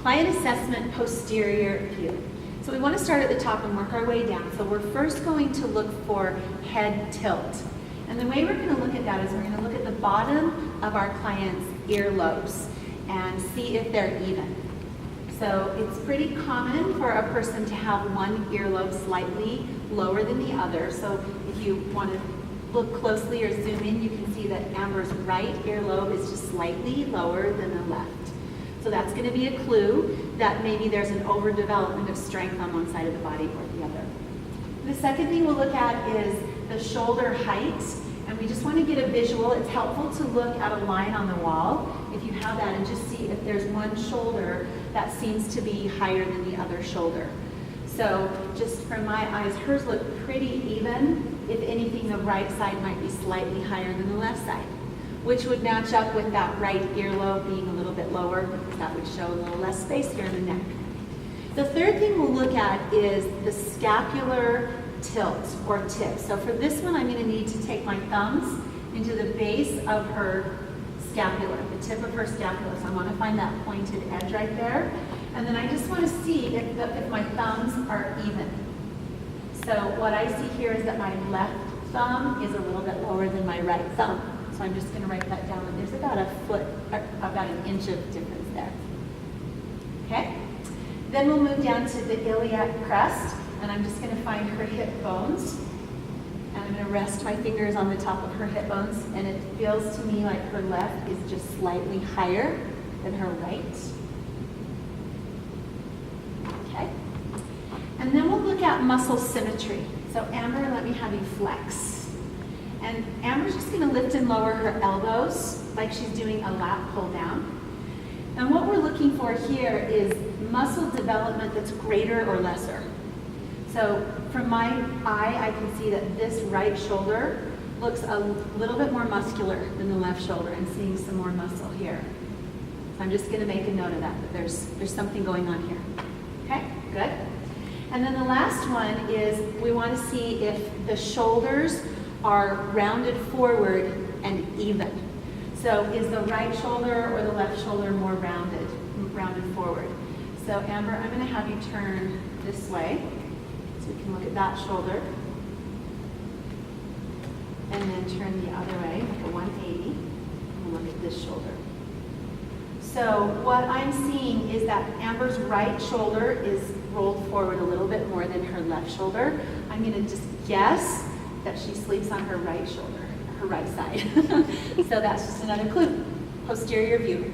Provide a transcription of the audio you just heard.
Client assessment posterior view. So we want to start at the top and work our way down. So we're first going to look for head tilt. And the way we're going to look at that is we're going to look at the bottom of our client's ear lobes and see if they're even. So it's pretty common for a person to have one earlobe slightly lower than the other. So if you want to look closely or zoom in, you can see that Amber's right earlobe is just slightly lower than the left. So that's going to be a clue that maybe there's an overdevelopment of strength on one side of the body or the other. The second thing we'll look at is the shoulder height, and we just want to get a visual. It's helpful to look at a line on the wall if you have that and just see if there's one shoulder that seems to be higher than the other shoulder. So just from my eyes, hers look pretty even. If anything, the right side might be slightly higher than the left side, which would match up with that right earlobe being a little bit lower, because that would show a little less space here in the neck. The third thing we'll look at is the scapular tilt or tip. So for this one, I'm going to need to take my thumbs into the base of her scapula, the tip of her scapula. So I want to find that pointed edge right there. And then I just want to see if my thumbs are even. So what I see here is that my left thumb is a little bit lower than my right thumb. So I'm just going to write that down. There's about a foot, or about an inch of difference there. Okay? Then we'll move down to the iliac crest, and I'm just going to find her hip bones. And I'm going to rest my fingers on the top of her hip bones, and it feels to me like her left is just slightly higher than her right. Okay? And then we'll look at muscle symmetry. So Amber, let me have you flex. And Amber's just going to lift and lower her elbows like she's doing a lat pull down. And what we're looking for here is muscle development that's greater or lesser. So from my eye, I can see that this right shoulder looks a little bit more muscular than the left shoulder. I'm seeing some more muscle here. So I'm just going to make a note of that there's something going on here. Okay, good. And then the last one is we want to see if the shoulders are rounded forward and even. So is the right shoulder or the left shoulder more rounded forward? So Amber, I'm going to have you turn this way so we can look at that shoulder. And then turn the other way, like a 180, and look at this shoulder. So what I'm seeing is that Amber's right shoulder is rolled forward a little bit more than her left shoulder. I'm going to just guess that she sleeps on her right shoulder, her right side. So that's just another clue. Posterior view.